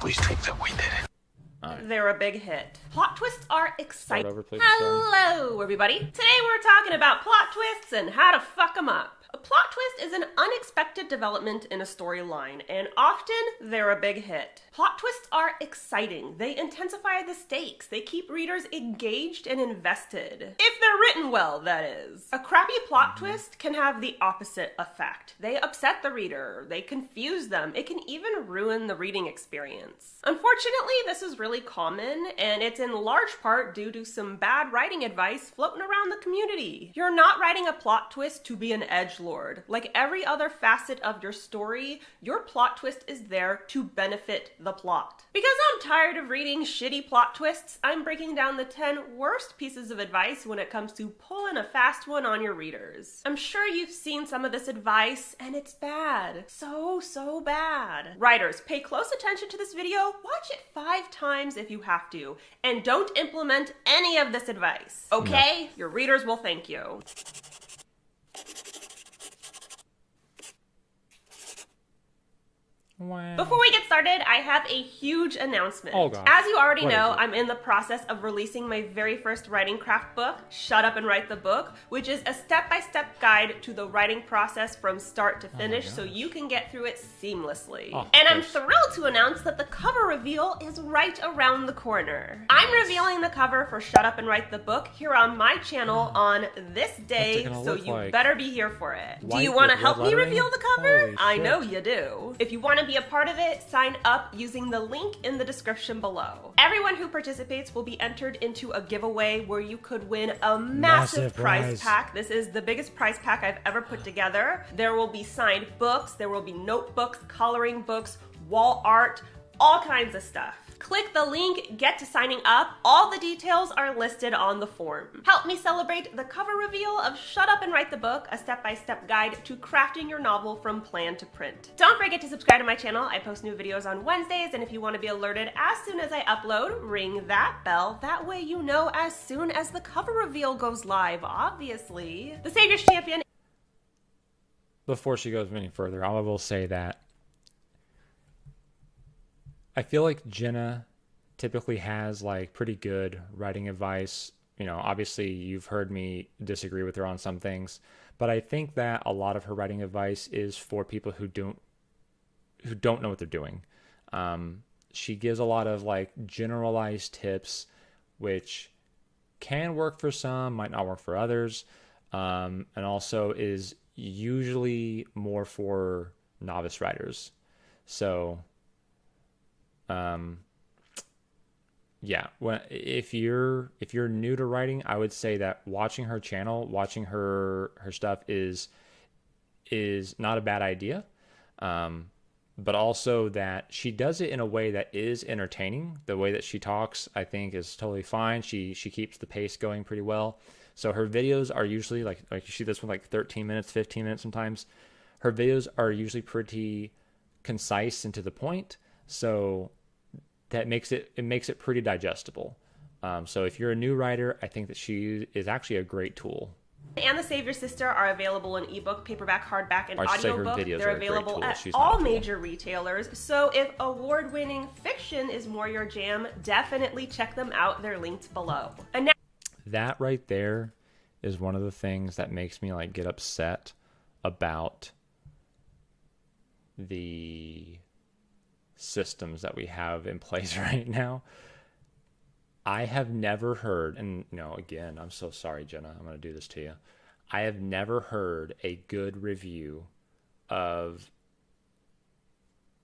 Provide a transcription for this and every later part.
Please think that we did it. Right. They're a big hit. Plot twists are exciting. Over, please. Hello, everybody. Today we're talking about plot twists and how to fuck them up. A plot twist is an unexpected development in a storyline, and often they're a big hit. Plot twists are exciting. They intensify the stakes. They keep readers engaged and invested. If they're written well, that is. A crappy plot twist can have the opposite effect. They upset the reader. They confuse them. It can even ruin the reading experience. Unfortunately, this is really common, and it's in large part due to some bad writing advice floating around the community. You're not writing a plot twist to be an edgelord. Like every other facet of your story, your plot twist is there to benefit the plot. Because I'm tired of reading shitty plot twists, I'm breaking down the 10 worst pieces of advice when it comes to pulling a fast one on your readers. I'm sure you've seen some of this advice, and it's bad. So bad. Writers, pay close attention to this video, watch it 5 times if you have to, and don't implement any of this advice. Okay? No. Your readers will thank you. Wow. Before we get started, I have a huge announcement. Oh God. As you already know, I'm in the process of releasing my very first writing craft book, Shut Up and Write the Book, which is a step-by-step guide to the writing process from start to finish so you can get through it seamlessly. And I'm thrilled to announce that the cover reveal is right around the corner. I'm revealing the cover for Shut Up and Write the Book here on my channel on this day, so you better be here for it. Do you want to help me reveal the cover? I know you do. If you want to be a part of it, sign up using the link in the description below. Everyone who participates will be entered into a giveaway where you could win a massive prize pack. This is the biggest prize pack I've ever put together. There will be signed books, there will be notebooks, coloring books, wall art, all kinds of stuff. Click the link, get to signing up. All the details are listed on the form. Help me celebrate the cover reveal of Shut Up and Write the Book, a step-by-step guide to crafting your novel from plan to print. Don't forget to subscribe to my channel. I post new videos on Wednesdays, and if you want to be alerted as soon as I upload, ring that bell. That way you know as soon as the cover reveal goes live, obviously. The Savior's Champion. Before she goes any further, I will say that I feel like Jenna typically has like pretty good writing advice. You know, obviously you've heard me disagree with her on some things, but I think that a lot of her writing advice is for people who don't know what they're doing. She gives a lot of like generalized tips, which can work for some, might not work for others, and also is usually more for novice writers. So yeah, if you're new to writing, I would say that watching her channel, watching her stuff is not a bad idea. But also that she does it in a way that is entertaining. The way that she talks, I think, is totally fine. She keeps the pace going pretty well. So her videos are usually like you see this one, like 13 minutes, 15 minutes sometimes. Her videos are usually pretty concise and to the point. So that makes it pretty digestible. So if you're a new writer, I think that she is actually a great tool. And The Savior's Sister are available in ebook, paperback, hardback, and audiobook. They're available at She's all major retailers. So if award-winning fiction is more your jam, definitely check them out. They're linked below. And now that right there is one of the things that makes me like get upset about the systems that we have in place right now. I have never heard, and you know, again, I'm so sorry, Jenna, I'm going to do this to you. I have never heard a good review of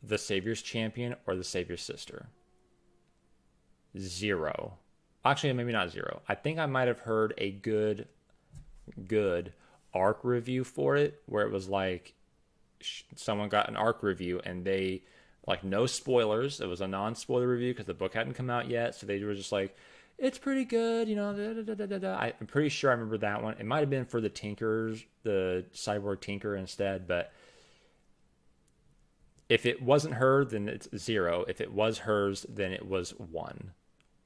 The Savior's Champion or The Savior's Sister. 0. Actually, maybe not 0. I think I might have heard a good arc review for it, where it was like someone got an arc review and they, like, no spoilers. It was a non-spoiler review because the book hadn't come out yet. So they were just like, it's pretty good, you know. I'm pretty sure I remember that one. It might have been for the Tinkers, the Cyborg Tinker instead. But if it wasn't her, then it's 0. If it was hers, then it was 1.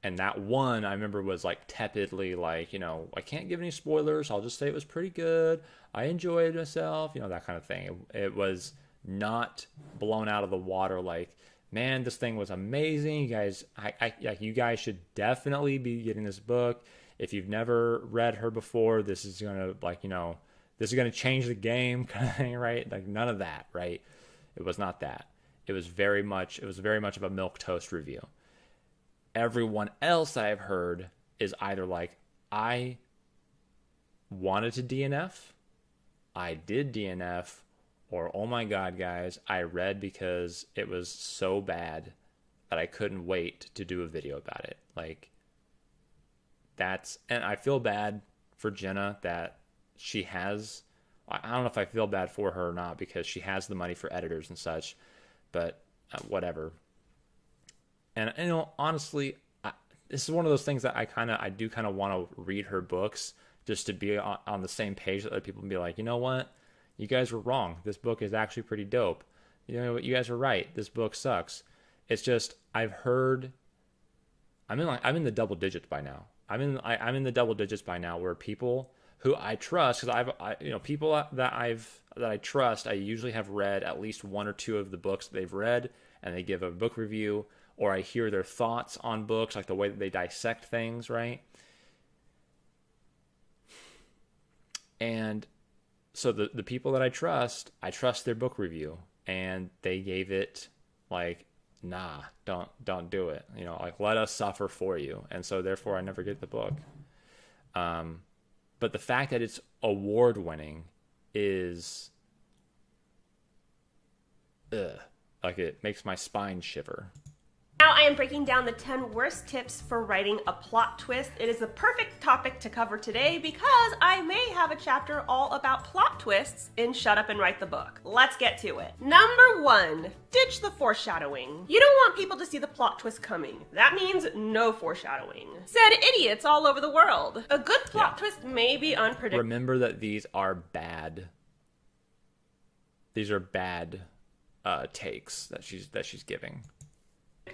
And that 1, I remember, was like tepidly like, you know, I can't give any spoilers. I'll just say it was pretty good. I enjoyed myself, you know, that kind of thing. It was not blown out of the water like man, this thing was amazing. You guys, you guys should definitely be getting this book. If you've never read her before, this is gonna this is gonna change the game, kind of thing, right? Like none of that, right? It was not that. It was very much of a milquetoast review. Everyone else that I've heard is either like, I wanted to DNF, I did DNF, or oh my god, guys, I read because it was so bad that I couldn't wait to do a video about it. Like, and I feel bad for Jenna that she has, I don't know if I feel bad for her or not, because she has the money for editors and such, but whatever. And honestly, this is one of those things that I do kind of want to read her books just to be on the same page that other people can be like, you know what? You guys were wrong. This book is actually pretty dope. You know what? You guys are right. This book sucks. It's just, I've heard, I'm in the double digits by now. I'm in the double digits by now, where people who I trust, because people that I trust, I usually have read at least one or two of the books that they've read, and they give a book review, or I hear their thoughts on books, like the way that they dissect things, right? And so the people that I trust their book review, and they gave it like, nah, don't do it. Like, let us suffer for you. And so therefore I never get the book. But the fact that it's award winning is, like, it makes my spine shiver. Now I am breaking down the 10 worst tips for writing a plot twist. It is the perfect topic to cover today because I may have a chapter all about plot twists in Shut Up and Write the Book. Let's get to it. Number 1, ditch the foreshadowing. You don't want people to see the plot twist coming. That means no foreshadowing. Said idiots all over the world. A good plot twist may be unpredictable. Remember that these are bad. These are bad takes that she's giving.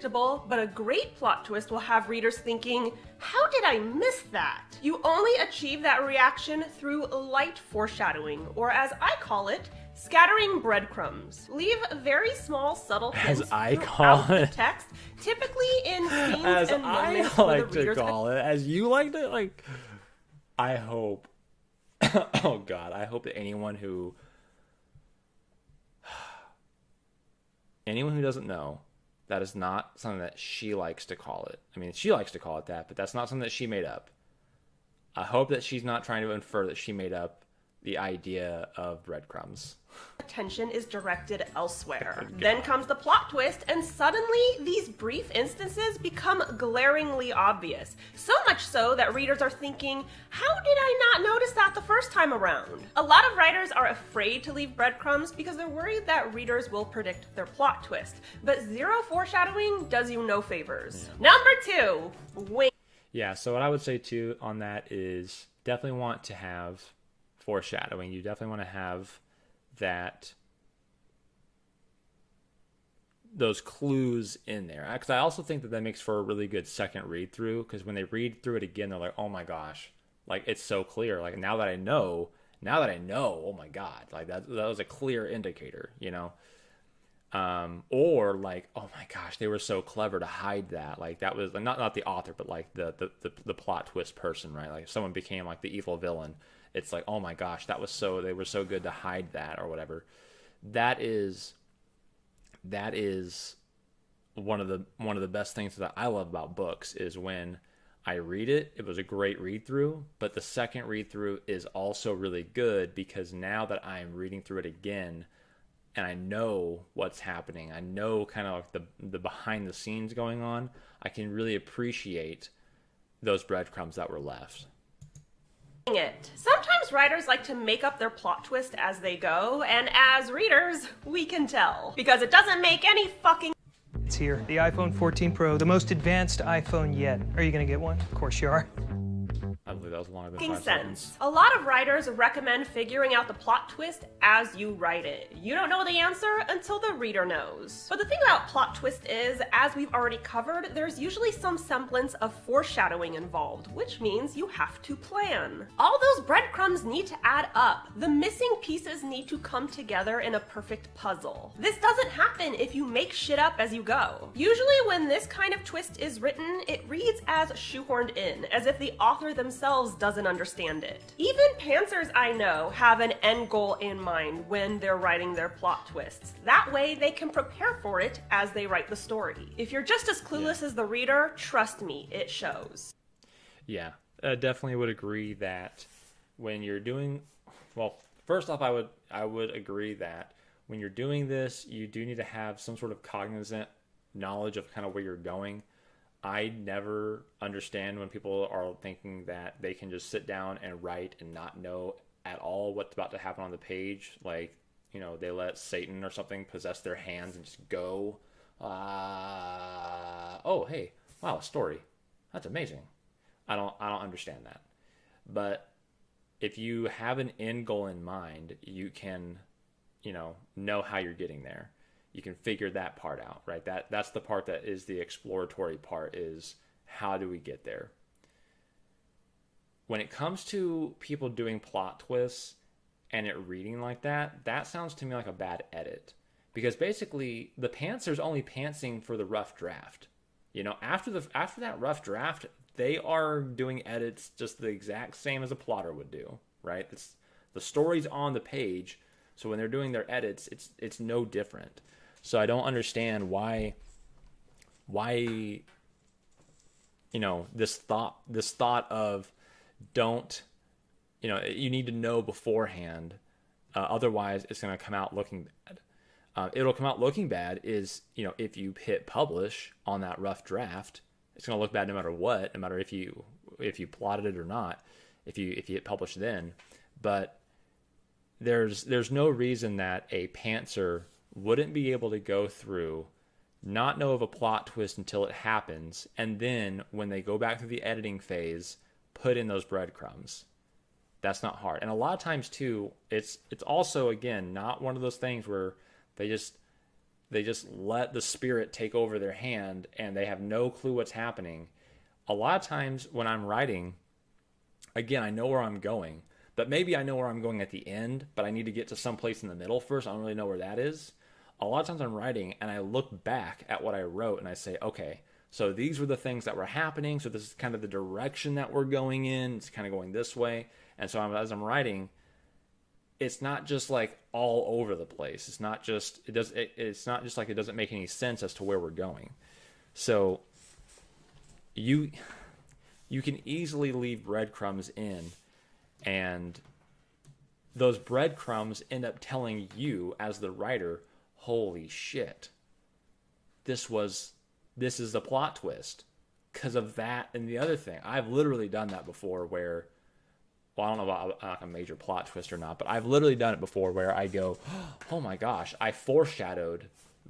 But a great plot twist will have readers thinking, how did I miss that? You only achieve that reaction through light foreshadowing, or as I call it, scattering breadcrumbs. Leave very small, subtle hints throughout the text, typically in scenes as and moments I where like the readers to call it, as you like to, like, I hope, oh God, I hope that anyone who doesn't know, that is not something that she likes to call it. I mean, she likes to call it that, but that's not something that she made up. I hope that she's not trying to infer that she made up the idea of breadcrumbs. Attention is directed elsewhere. Then comes the plot twist, and suddenly these brief instances become glaringly obvious. So much so that readers are thinking, how did I not notice that the first time around? A lot of writers are afraid to leave breadcrumbs because they're worried that readers will predict their plot twist. But zero foreshadowing does you no favors. Number 2, wing. Yeah, so what I would say too on that is definitely want to have foreshadowing. You definitely want to have those clues in there, because I also think that makes for a really good second read through, because when they read through it again, they're like, oh my gosh, like, it's so clear. Like, now that I know, oh my God, like that was a clear indicator, or like, oh my gosh, they were so clever to hide that. Like, that was not the author, but like the plot twist person, right? Like, if someone became like the evil villain, it's like, oh my gosh, they were so good to hide that, or whatever. That is one of the best things that I love about books, is when I read it, it was a great read through, but the second read through is also really good, because now that I'm reading through it again and I know what's happening, I know kind of like the behind the scenes going on, I can really appreciate those breadcrumbs that were left. It. Sometimes writers like to make up their plot twist as they go, and as readers, we can tell. Because it doesn't make any fucking... It's here, the iPhone 14 Pro, the most advanced iPhone yet. Are you gonna get one? Of course you are. I believe that was longer than Making 5 sense. seconds. A lot of writers recommend figuring out the plot twist as you write it. You don't know the answer until the reader knows. But the thing about plot twist is, as we've already covered, there's usually some semblance of foreshadowing involved, which means you have to plan. All those breadcrumbs need to add up. The missing pieces need to come together in a perfect puzzle. This doesn't happen if you make shit up as you go. Usually when this kind of twist is written, it reads as shoehorned in, as if the author themselves doesn't understand it. Even pantsers I know have an end goal in mind when they're writing their plot twists. That way they can prepare for it as they write the story. If you're just as clueless as the reader, trust me, it shows. Yeah, definitely would agree that when you're doing, well, first off, I would agree that when you're doing this, you do need to have some sort of cognizant knowledge of kind of where you're going. I never understand when people are thinking that they can just sit down and write and not know at all what's about to happen on the page. Like, you know, they let Satan or something possess their hands and just go, oh, hey, wow, a story. That's amazing. I don't understand that. But if you have an end goal in mind, you can, know how you're getting there. You can figure that part out, right? That's the part that is the exploratory part, is how do we get there? When it comes to people doing plot twists and it reading like that, that sounds to me like a bad edit. Because basically, the pantser's only pantsing for the rough draft. After that rough draft, they are doing edits just the exact same as a plotter would do, right? The story's on the page, so when they're doing their edits, it's no different. So I don't understand why this thought of don't, you need to know beforehand, otherwise it's going to come out looking bad. It'll come out looking bad is, if you hit publish on that rough draft, it's going to look bad no matter what, no matter if you plotted it or not, if you hit publish then. But there's no reason that a pantser wouldn't be able to go through, not know of a plot twist until it happens, and then when they go back to the editing phase, put in those breadcrumbs. That's not hard. And a lot of times too, it's also, again, not one of those things where they just let the spirit take over their hand and they have no clue what's happening. A lot of times when I'm writing, again, I know where I'm going, but maybe I know where I'm going at the end, but I need to get to some place in the middle first. I don't really know where that is. A lot of times I'm writing and I look back at what I wrote and I say, okay, so these were the things that were happening. So this is kind of the direction that we're going in. It's kind of going this way. And so as I'm writing, it's not just like all over the place. It's not just like it doesn't make any sense as to where we're going. So you can easily leave breadcrumbs in, and those breadcrumbs end up telling you as the writer, holy shit, this is the plot twist because of that and the other thing. I've literally done that before where, well, I don't know about like a major plot twist or not, but I've literally done it before where I go, oh my gosh, I foreshadowed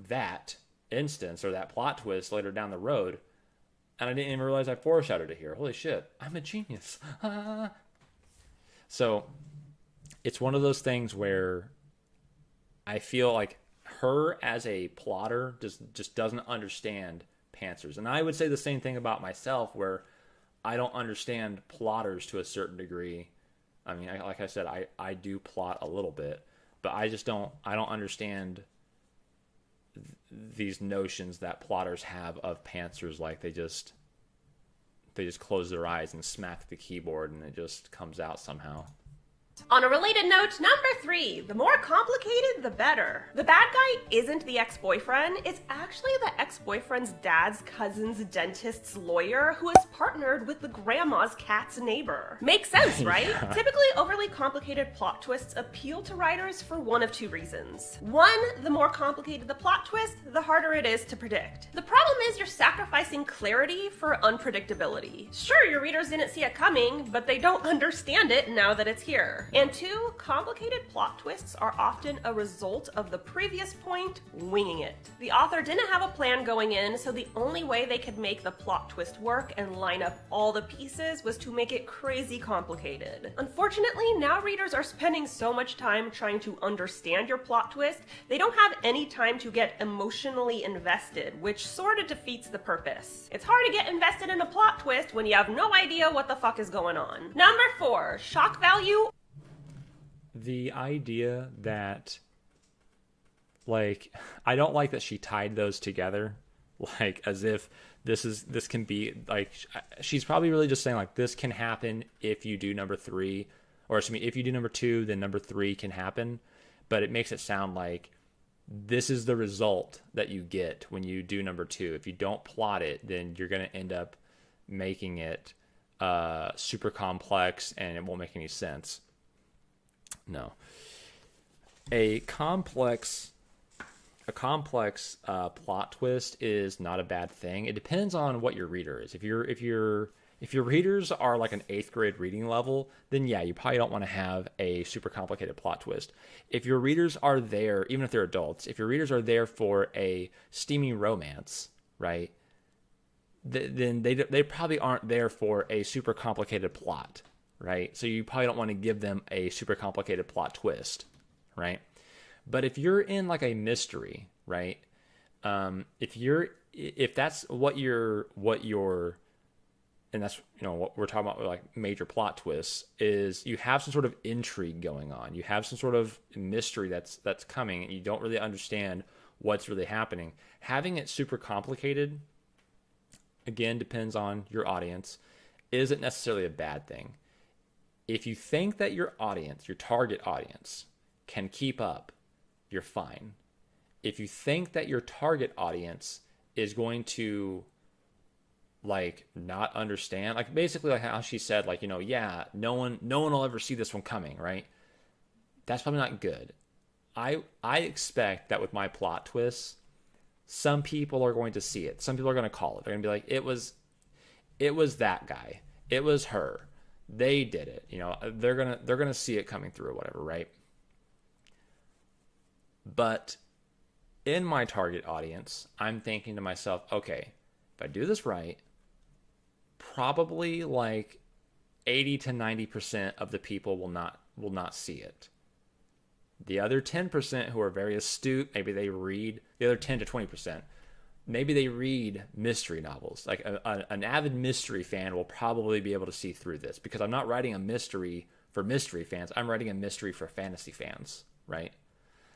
that instance or that plot twist later down the road, and I didn't even realize I foreshadowed it here. Holy shit, I'm a genius. So it's one of those things where I feel like her as a plotter just doesn't understand pantsers. And I would say the same thing about myself, where I don't understand plotters to a certain degree. I mean, like I said, I do plot a little bit, but I don't understand these notions that plotters have of pantsers. Like they just close their eyes and smack the keyboard and it just comes out somehow. On a related note, number 3, the more complicated, the better. The bad guy isn't the ex-boyfriend, it's actually the ex-boyfriend's dad's cousin's dentist's lawyer who is partnered with the grandma's cat's neighbor. Makes sense, right? Yeah. Typically, overly complicated plot twists appeal to writers for one of two reasons. One, the more complicated the plot twist, the harder it is to predict. The problem is you're sacrificing clarity for unpredictability. Sure, your readers didn't see it coming, but they don't understand it now that it's here. here. And 2, complicated plot twists are often a result of the previous point winging it. The author didn't have a plan going in, so the only way they could make the plot twist work and line up all the pieces was to make it crazy complicated. Unfortunately, now readers are spending so much time trying to understand your plot twist, they don't have any time to get emotionally invested, which sort of defeats the purpose. It's hard to get invested in a plot twist when you have no idea what the fuck is going on. Number 4, shock value. The idea that, like, I don't like that she tied those together, like, as if this can be, like, she's probably really just saying, like, this can happen if you do number 3, or excuse me, if you do number 2, then number 3 can happen, but it makes it sound like this is the result that you get when you do number 2. If you don't plot it, then you're going to end up making it super complex and it won't make any sense. No. A complex plot twist is not a bad thing. It depends on what your reader is. If your readers are like an 8th grade reading level, then yeah, you probably don't want to have a super complicated plot twist. If your readers are there, even if they're adults, if your readers are there for a steamy romance, right, then they probably aren't there for a super complicated plot, right? So you probably don't want to give them a super complicated plot twist, right? But if you're in like a mystery, right? If that's what you're, and that's, you know, what we're talking about with like major plot twists, is you have some sort of intrigue going on. You have some sort of mystery that's coming and you don't really understand what's really happening. Having it super complicated, again, depends on your audience, isn't necessarily a bad thing. If you think that your audience, your target audience, can keep up, you're fine. If you think that your target audience is going to, like, not understand, like, basically like how she said, like, you know, yeah, no one will ever see this one coming, right? That's probably not good. I expect that with my plot twists, some people are going to see it. Some people are going to call it. They're going to be like, it was that guy. It was her. They did it. You know, they're going to see it coming through or whatever, right? But in my target audience, I'm thinking to myself, okay, if I do this right, probably like 80 to 90% of the people will not see it. The other 10% who are very astute, maybe they read, the other 10 to 20%, maybe they read mystery novels. Like an avid mystery fan will probably be able to see through this, because I'm not writing a mystery for mystery fans. I'm writing a mystery for fantasy fans, right?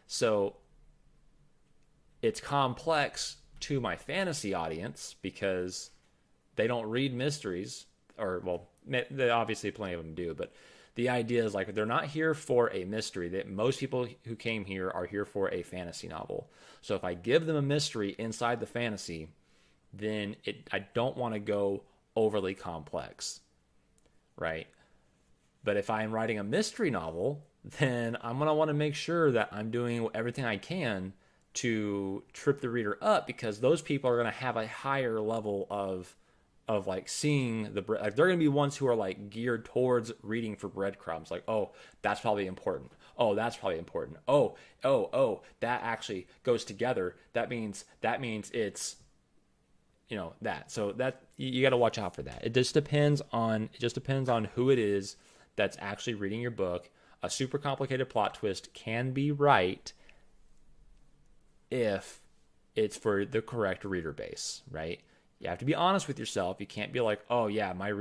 So it's complex to my fantasy audience because they don't read mysteries, or, well, obviously plenty of them do, but the idea is, like, they're not here for a mystery. That most people who came here are here for a fantasy novel. So if I give them a mystery inside the fantasy, then I don't want to go overly complex, right? But if I'm writing a mystery novel, then I'm going to want to make sure that I'm doing everything I can to trip the reader up, because those people are going to have a higher level of like seeing like, they're going to be ones who are like geared towards reading for breadcrumbs. Like, oh, that's probably important. Oh, that's probably important. Oh, that actually goes together. That means it's, you know, that. So that you got to watch out for that. It just depends on who it is that's actually reading your book. A super complicated plot twist can be right if it's for the correct reader base, right? You have to be honest with yourself. You can't be like, oh yeah, the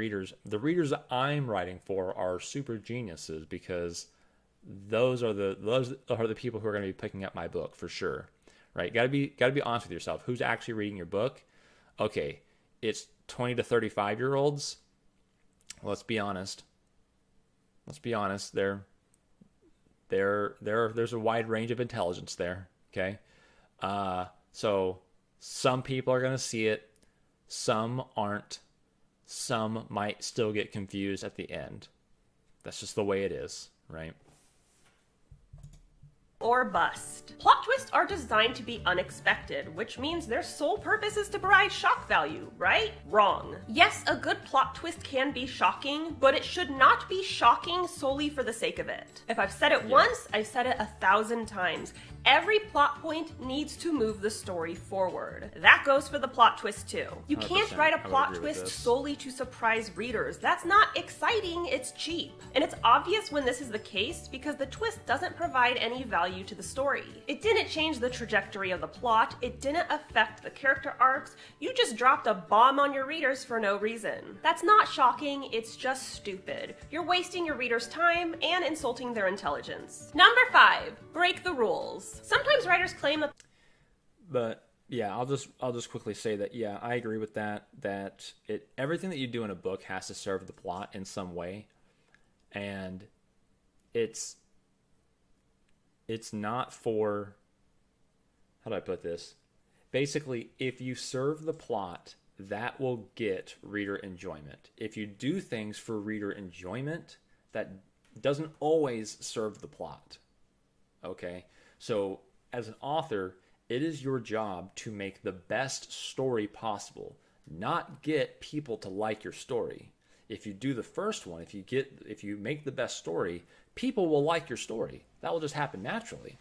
readers that I'm writing for are super geniuses, because those are the people who are going to be picking up my book for sure, right? Got to be honest with yourself. Who's actually reading your book? Okay, it's 20 to 35 year olds. Let's be honest. There's a wide range of intelligence there. Okay, so some people are going to see it. Some aren't. Some might still get confused at the end. That's just the way it is, right? or bust. Plot twists are designed to be unexpected, which means their sole purpose is to provide shock value, right? Wrong. Yes, a good plot twist can be shocking, but it should not be shocking solely for the sake of it. If I've said it once, I've said it 1,000 times. Every plot point needs to move the story forward. That goes for the plot twist too. You can't write a plot twist solely to surprise readers. That's not exciting, it's cheap. And it's obvious when this is the case because the twist doesn't provide any value to the story. It didn't change the trajectory of the plot, it didn't affect the character arcs, you just dropped a bomb on your readers for no reason. That's not shocking, it's just stupid. You're wasting your readers' time and insulting their intelligence. Number 5, break the rules. Sometimes writers claim that... But yeah, I'll just quickly say that yeah, I agree with that. That everything that you do in a book has to serve the plot in some way, and it's not for, how do I put this? Basically, if you serve the plot, that will get reader enjoyment. If you do things for reader enjoyment, that doesn't always serve the plot. Okay? So, as an author, it is your job to make the best story possible, not get people to like your story. If you do the first one, if you make the best story, people will like your story. That will just happen naturally.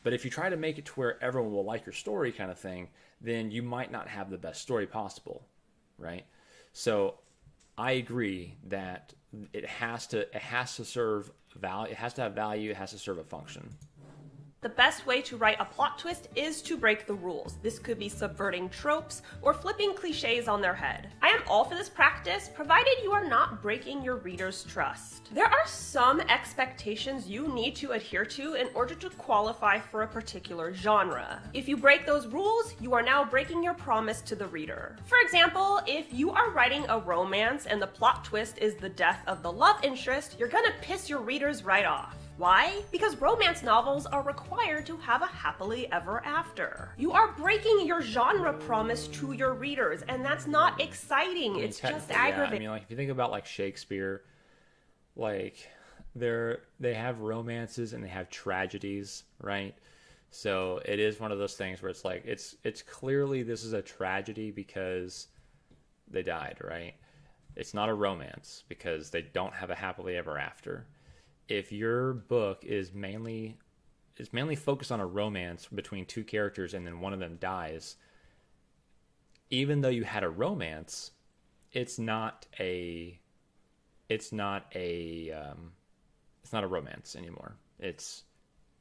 But if you try to make it to where everyone will like your story kind of thing, then you might not have the best story possible, right? So I agree that it has to serve value, it has to have value, it has to serve a function. The best way to write a plot twist is to break the rules. This could be subverting tropes or flipping cliches on their head. I am all for this practice, provided you are not breaking your reader's trust. There are some expectations you need to adhere to in order to qualify for a particular genre. If you break those rules, you are now breaking your promise to the reader. For example, if you are writing a romance and the plot twist is the death of the love interest, you're gonna piss your readers right off. Why? Because romance novels are required to have a happily ever after. You are breaking your genre promise to your readers, and that's not exciting. It's just aggravating. I mean, like if you think about like Shakespeare, like they have romances and they have tragedies, right? So it is one of those things where it's like it's clearly this is a tragedy because they died, right? It's not a romance because they don't have a happily ever after. If your book is mainly focused on a romance between two characters and then one of them dies, even though you had a romance, it's not a romance anymore. It's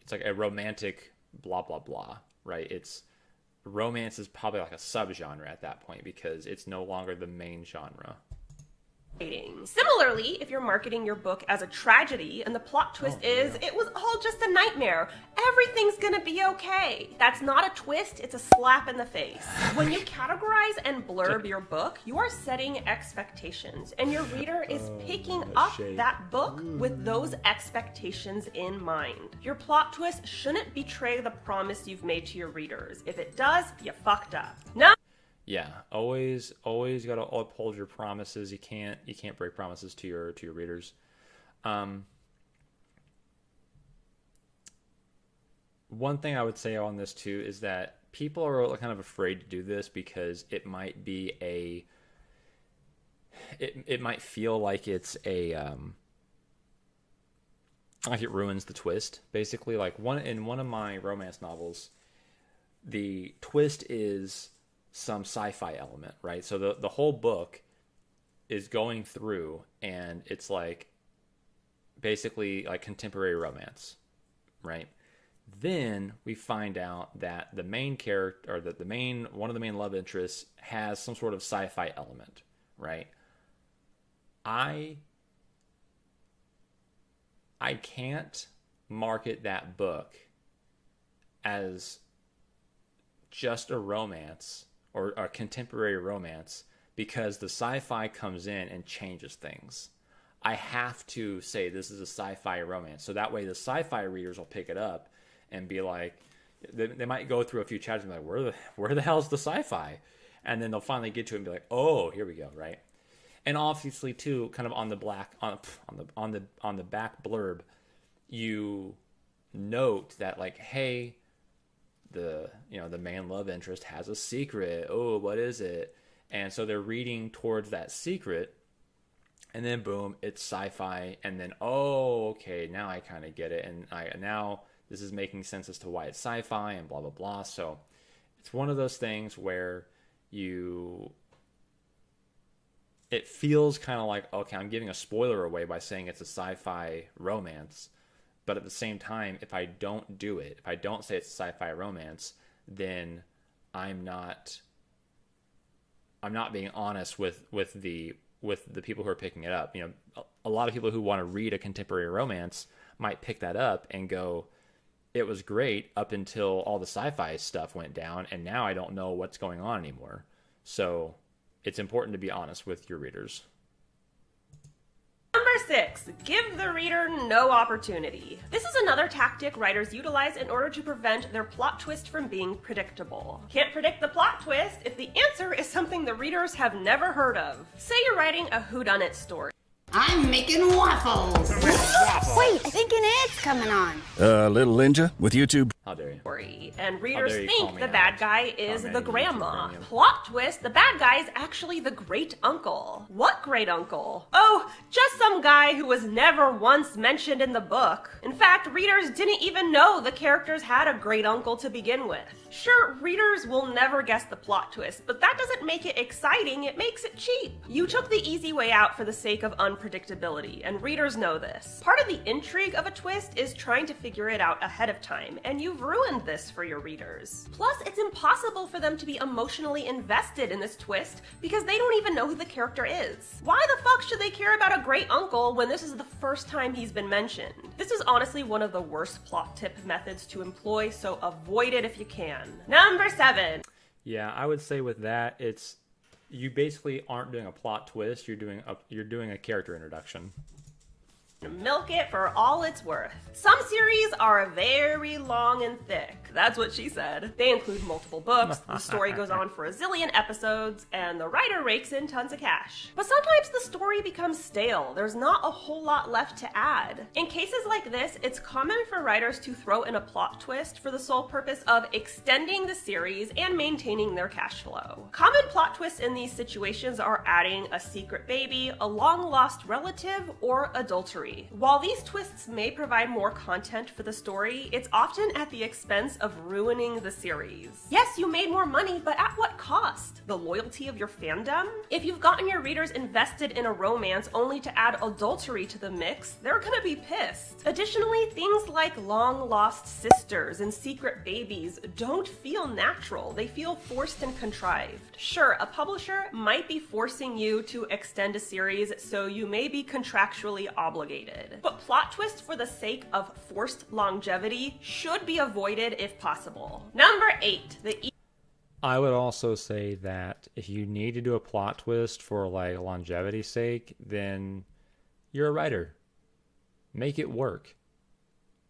like a romantic blah blah blah, right? Romance is probably like a subgenre at that point because it's no longer the main genre. Similarly, if you're marketing your book as a tragedy and the plot twist is, it was all just a nightmare, everything's gonna be okay. That's not a twist, it's a slap in the face. When you categorize and blurb your book, you are setting expectations, and your reader is picking up that book with those expectations in mind. Your plot twist shouldn't betray the promise you've made to your readers. If it does, you fucked up. No. Yeah, always got to uphold your promises. You can't break promises to your readers. One thing I would say on this too is that people are kind of afraid to do this because it might be it might feel like it's like it ruins the twist. Basically, like in one of my romance novels, the twist is some sci-fi element, right? So the whole book is going through and it's like basically like contemporary romance, right? Then we find out that the main character, or that one of the main love interests has some sort of sci-fi element, right? I can't market that book as just a romance or a contemporary romance because the sci-fi comes in and changes things. I have to say this is a sci-fi romance. So that way the sci-fi readers will pick it up and be like, they might go through a few chapters and be like, where the hell's the sci-fi? And then they'll finally get to it and be like, oh, here we go, right? And obviously too, kind of on the back blurb, you note that like, hey, the main love interest has a secret. Oh, what is it? And so they're reading towards that secret, and then boom, it's sci-fi, and then oh, okay, now I kind of get it, and now this is making sense as to why it's sci-fi and blah blah blah. So it's one of those things where it feels kind of like, okay, I'm giving a spoiler away by saying it's a sci-fi romance. But at the same time, if I don't do it, if I don't say it's a sci-fi romance, then I'm not being honest with the people who are picking it up. You know, a lot of people who want to read a contemporary romance might pick that up and go, it was great up until all the sci-fi stuff went down, and now I don't know what's going on anymore. So it's important to be honest with your readers. Number 6, give the reader no opportunity. This is another tactic writers utilize in order to prevent their plot twist from being predictable. Can't predict the plot twist if the answer is something the readers have never heard of. Say you're writing a whodunit story. I'm making waffles. Wait, I think an ad's coming on. Little Ninja with YouTube. How dare you? And readers dare you think call me the out. bad guy is Comment the on YouTube grandma. Premium. Plot twist, the bad guy is actually the great uncle. What great uncle? Oh, just some guy who was never once mentioned in the book. In fact, readers didn't even know the characters had a great uncle to begin with. Sure, readers will never guess the plot twist, but that doesn't make it exciting, it makes it cheap. You took the easy way out for the sake of unpredictability, and readers know this. Part of the intrigue of a twist is trying to figure it out ahead of time, and you've ruined this for your readers. Plus, it's impossible for them to be emotionally invested in this twist because they don't even know who the character is. Why the fuck should they care about a great uncle when this is the first time he's been mentioned? This is honestly one of the worst plot tip methods to employ, so avoid it if you can. Number 7. Yeah, I would say with that, you basically aren't doing a plot twist. You're doing a character introduction. Milk it for all it's worth. Some series are very long and thick. That's what she said. They include multiple books, the story goes on for a zillion episodes, and the writer rakes in tons of cash. But sometimes the story becomes stale. There's not a whole lot left to add. In cases like this, it's common for writers to throw in a plot twist for the sole purpose of extending the series and maintaining their cash flow. Common plot twists in these situations are adding a secret baby, a long-lost relative, or adultery. While these twists may provide more content for the story, it's often at the expense of ruining the series. Yes, you made more money, but at what cost? The loyalty of your fandom? If you've gotten your readers invested in a romance only to add adultery to the mix, they're gonna be pissed. Additionally, things like long-lost sisters and secret babies don't feel natural. They feel forced and contrived. Sure, a publisher might be forcing you to extend a series, so you may be contractually obligated. But plot twists for the sake of forced longevity should be avoided if possible. Number 8. I would also say that if you need to do a plot twist for like longevity's sake, then you're a writer. Make it work.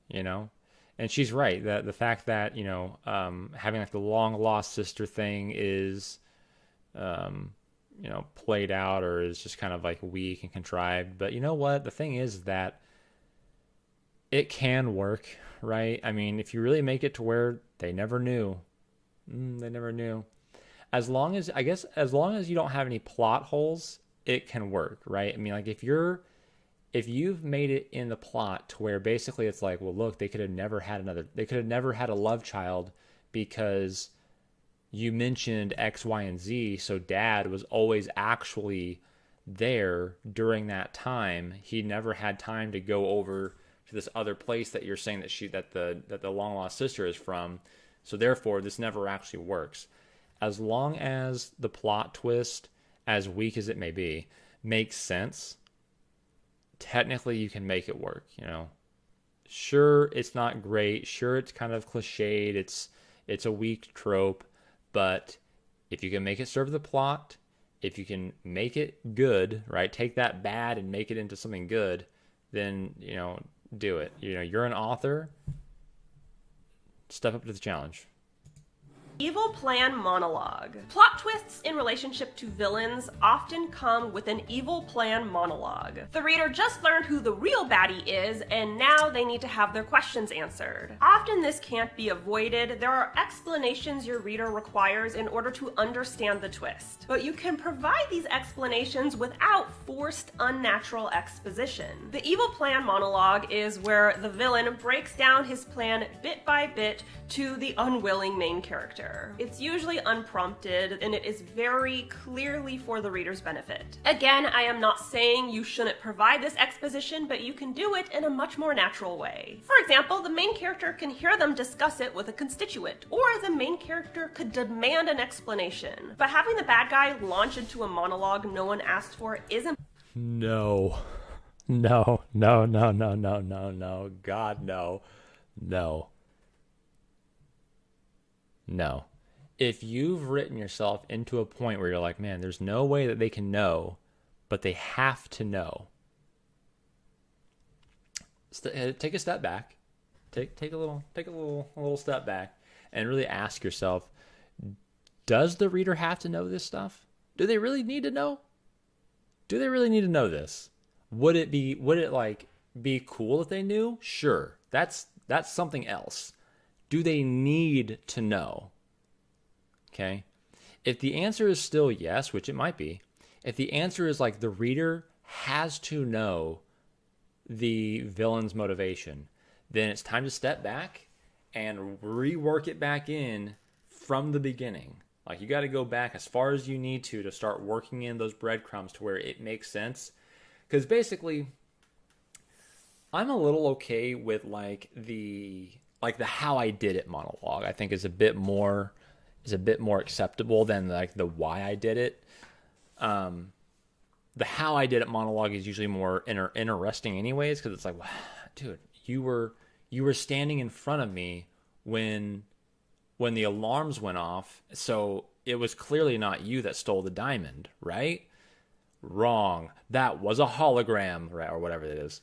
You know? And she's right, that the fact that, having like the long lost sister thing is played out or is just kind of like weak and contrived. But you know what? The thing is that it can work, right? I mean, if you really make it to where they never knew. As long as you don't have any plot holes, it can work, right? I mean, like if you've made it in the plot to where basically it's like, well, look, they could have never had a love child because you mentioned X, Y, and Z, so dad was always actually there during that time. He never had time to go over to this other place that you're saying that the long lost sister is from. So therefore, this never actually works. As long as the plot twist, as weak as it may be, makes sense, technically you can make it work, Sure, it's not great. Sure, it's kind of cliched. It's a weak trope. But if you can make it serve the plot, if you can make it good, right? Take that bad and make it into something good, then, do it. You're an author. Step up to the challenge. Evil plan monologue. Plot twists in relationship to villains often come with an evil plan monologue. The reader just learned who the real baddie is, and now they need to have their questions answered. Often this can't be avoided. There are explanations your reader requires in order to understand the twist. But you can provide these explanations without forced, unnatural exposition. The evil plan monologue is where the villain breaks down his plan bit by bit to the unwilling main character. It's usually unprompted, and it is very clearly for the reader's benefit. Again, I am not saying you shouldn't provide this exposition, but you can do it in a much more natural way. For example, the main character can hear them discuss it with a constituent, or the main character could demand an explanation. But having the bad guy launch into a monologue no one asked for isn't. No. God, no. No. If you've written yourself into a point where you're like, man, there's no way that they can know, but they have to know. Take a step back. Take a little step back and really ask yourself, does the reader have to know this stuff? Do they really need to know? Do they really need to know this? Would it be cool if they knew? Sure. That's something else. Do they need to know? Okay. If the answer is still yes, which it might be, if the answer is like the reader has to know the villain's motivation, then it's time to step back and rework it back in from the beginning. Like, you got to go back as far as you need to start working in those breadcrumbs to where it makes sense. Because basically, I'm a little okay with the how I did it monologue. I think is a bit more acceptable than the why I did it. The how I did it monologue is usually more interesting anyways, because it's like, wow, dude, you were standing in front of me when the alarms went off, so it was clearly not you that stole the diamond, right? Wrong. That was a hologram, right? Or whatever it is.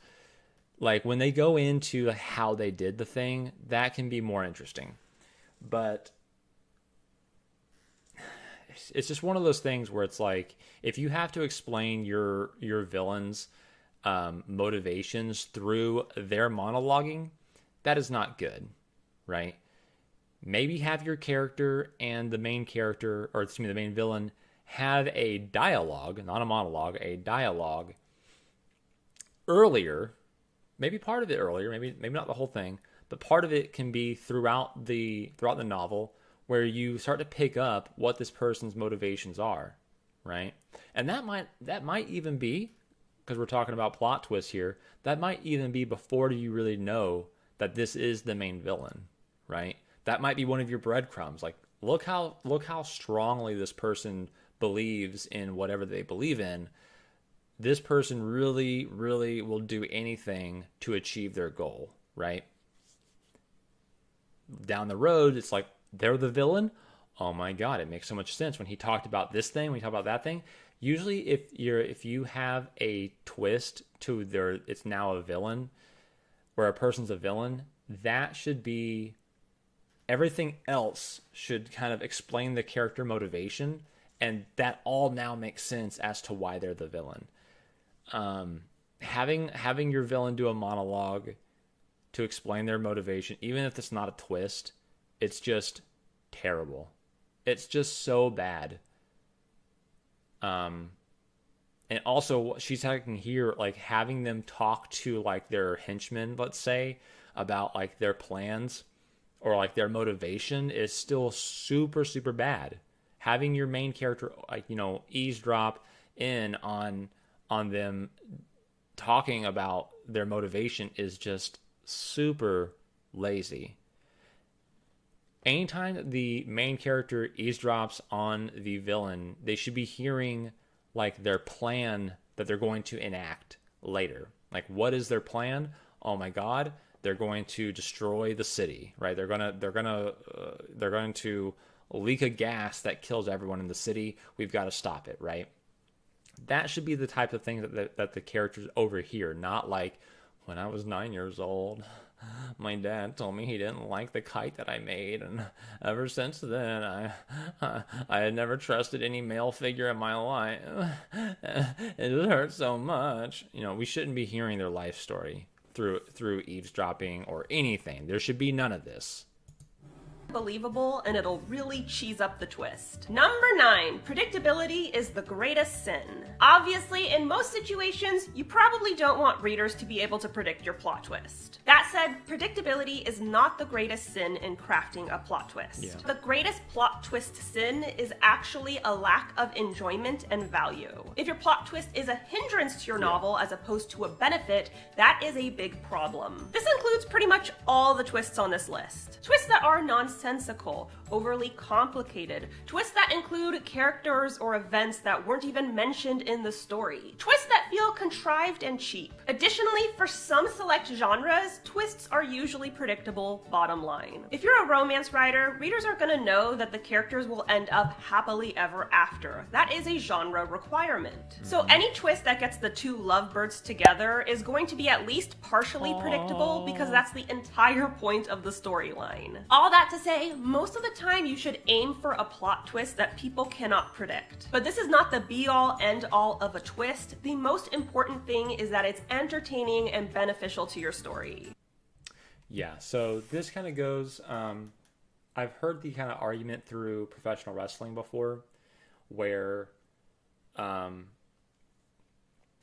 Like, when they go into how they did the thing, that can be more interesting. But it's just one of those things where it's like, if you have to explain your villain's motivations through their monologuing, that is not good, right? Maybe have your character and the main character, or excuse me, the main villain, have a dialogue, not a monologue, a dialogue earlier. Maybe part of it earlier, maybe not the whole thing, but part of it can be throughout the novel, where you start to pick up what this person's motivations are, right? And that might even be, because we're talking about plot twists here, that might even be before you really know that this is the main villain, right? That might be one of your breadcrumbs. Like, look how strongly this person believes in whatever they believe in. This person really, really will do anything to achieve their goal, right? Down the road, it's like, they're the villain. Oh my God, it makes so much sense when he talked about this thing, when he talked about that thing. Usually if you have a twist to it's now a villain, where a person's a villain, that should be, everything else should kind of explain the character motivation, and that all now makes sense as to why they're the villain. Having your villain do a monologue to explain their motivation, even if it's not a twist, it's just terrible. It's just so bad. And also, she's talking here, like, having them talk to, like, their henchmen, let's say, about, like, their plans or, like, their motivation is still super, super bad. Having your main character, like, eavesdrop in on them talking about their motivation is just super lazy. Anytime the main character eavesdrops on the villain, they should be hearing, like, their plan that they're going to enact later. Like, what is their plan? Oh my God, they're going to destroy the city, right? They're going to leak a gas that kills everyone in the city. We've got to stop it, right? That should be the type of thing that the characters overhear, not like, when I was 9 years old, my dad told me he didn't like the kite that I made, and ever since then, I had never trusted any male figure in my life. It just hurts so much. You know, we shouldn't be hearing their life story through eavesdropping or anything. There should be none of this. Believable, and it'll really cheese up the twist. Number 9, predictability is the greatest sin. Obviously, in most situations, you probably don't want readers to be able to predict your plot twist. That said, predictability is not the greatest sin in crafting a plot twist. Yeah. The greatest plot twist sin is actually a lack of enjoyment and value. If your plot twist is a hindrance to your novel as opposed to a benefit, that is a big problem. This includes pretty much all the twists on this list. Twists that are nonsensical, overly complicated, twists that include characters or events that weren't even mentioned in the story, twists that feel contrived and cheap. Additionally, for some select genres, twists are usually predictable, bottom line. If you're a romance writer, readers are gonna know that the characters will end up happily ever after. That is a genre requirement. So any twist that gets the two lovebirds together is going to be at least partially predictable because that's the entire point of the storyline. All that to say, most of the time you should aim for a plot twist that people cannot predict. But this is not the be-all, end-all of a twist. The most important thing is that it's entertaining and beneficial to your story. Yeah, so this kind of goes, I've heard the kind of argument through professional wrestling before, where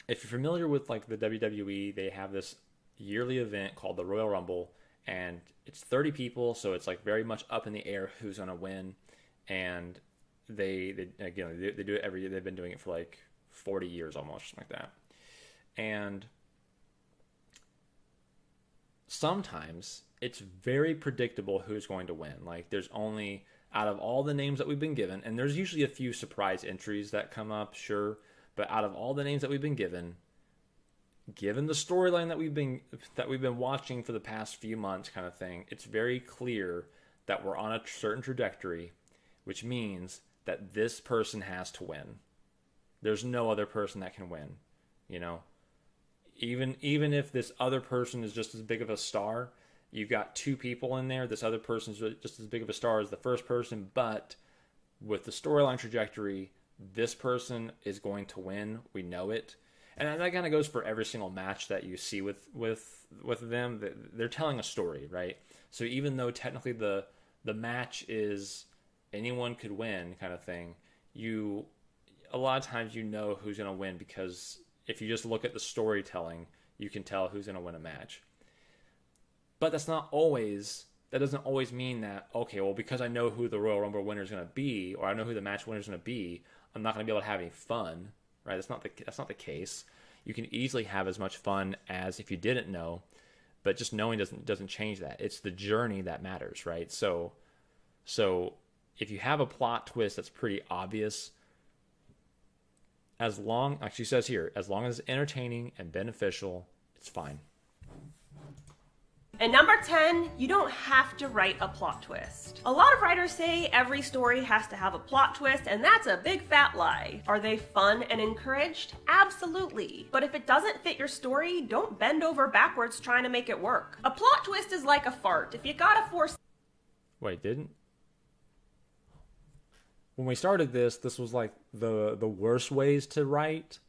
if you're familiar with like the WWE, they have this yearly event called the Royal Rumble, and it's 30 people, so it's like very much up in the air who's going to win. And they do it every year. They've been doing it for like 40 years almost, something like that. And sometimes it's very predictable who's going to win. Like there's only, out of all the names that we've been given, and there's usually a few surprise entries that come up, sure, but out of all the names that we've been given the storyline that we've been watching for the past few months, kind of thing, it's very clear that we're on a certain trajectory, which means that this person has to win. There's no other person that can win, you know. Even if this other person is just as big of a star, you've got two people in there. This other person is just as big of a star as the first person, but with the storyline trajectory, this person is going to win. We know it. And that kind of goes for every single match that you see with them. They're telling a story, right? So even though technically the match is anyone could win kind of thing, a lot of times you know who's going to win, because if you just look at the storytelling, you can tell who's going to win a match. But that doesn't always mean that, okay, well, because I know who the Royal Rumble winner is going to be, or I know who the match winner is going to be, I'm not going to be able to have any fun. Right, that's not the case. You can easily have as much fun as if you didn't know, but just knowing doesn't change that. It's the journey that matters, right? So if you have a plot twist that's pretty obvious, like she says here, as long as it's entertaining and beneficial, it's fine. And number 10, you don't have to write a plot twist. A lot of writers say every story has to have a plot twist, and that's a big fat lie. Are they fun and encouraged? Absolutely. But if it doesn't fit your story, don't bend over backwards trying to make it work. A plot twist is like a fart. If you gotta force... Wait, didn't? When we started this was like the worst ways to write,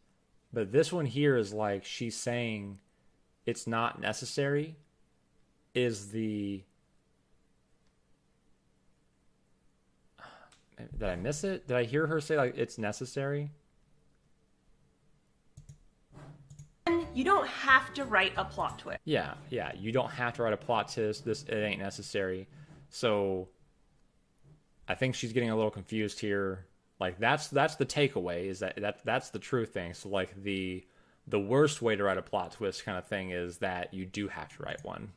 but this one here is like she's saying it's not necessary. Did I miss it? Did I hear her say like it's necessary? You don't have to write a plot twist. Yeah, you don't have to write a plot twist. It ain't necessary. So I think she's getting a little confused here. Like that's the takeaway, is that's the true thing. So like the worst way to write a plot twist kind of thing is that you do have to write one.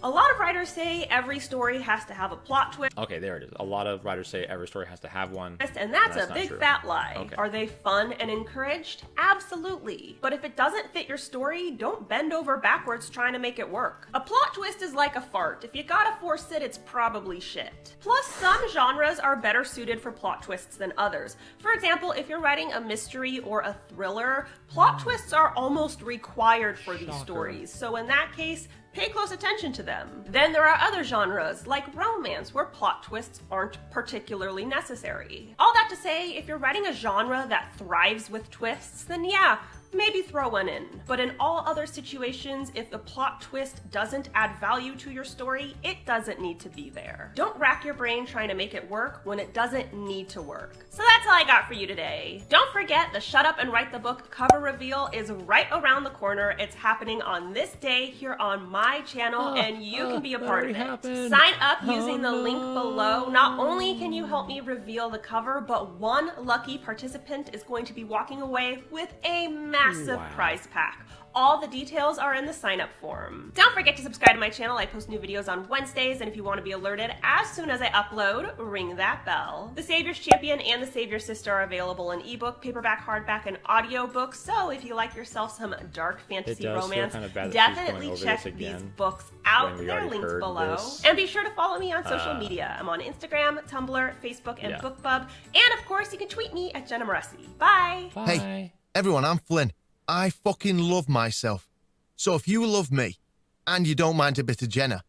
A lot of writers say every story has to have a plot twist. Okay, there it is. A lot of writers say every story has to have one. And that's a not big true. fat lie. Okay. Are they fun and encouraged? Absolutely. But if it doesn't fit your story, don't bend over backwards trying to make it work. A plot twist is like a fart. If you gotta force it, it's probably shit. Plus, some genres are better suited for plot twists than others. For example, if you're writing a mystery or a thriller, plot twists are almost required for these stories. So in that case, Pay close attention to them. Then there are other genres, like romance, where plot twists aren't particularly necessary. All that to say, if you're writing a genre that thrives with twists, then yeah, maybe throw one in. But in all other situations, if the plot twist doesn't add value to your story, it doesn't need to be there. Don't rack your brain trying to make it work when it doesn't need to work. So that's all I got for you today. Don't forget the Shut Up and Write the Book cover reveal is right around the corner. It's happening on this day here on my channel, and you can be a part of it. Happened. Sign up using the link below. Not only can you help me reveal the cover, but one lucky participant is going to be walking away with a massive prize pack. All the details are in the sign up form. Don't forget to subscribe to my channel. I post new videos on Wednesdays, and if you want to be alerted as soon as I upload, ring that bell. The Savior's Champion and The Savior Sister are available in ebook, paperback, hardback, and audiobook. So if you like yourself some dark fantasy romance, definitely check these books out. They're linked below. And be sure to follow me on social media. I'm on Instagram, Tumblr, Facebook, and BookBub. And of course, you can tweet me at Jenna Moreci. Bye. Bye. Hey, everyone, I'm Flynn. I fucking love myself. So if you love me, and you don't mind a bit of Jenna,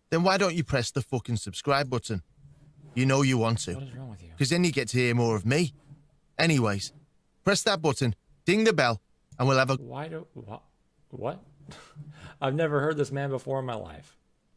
then why don't you press the fucking subscribe button? You know you want to. What is wrong with you? Because then you get to hear more of me. Anyways, press that button, ding the bell, and we'll have a... What? I've never heard this man before in my life.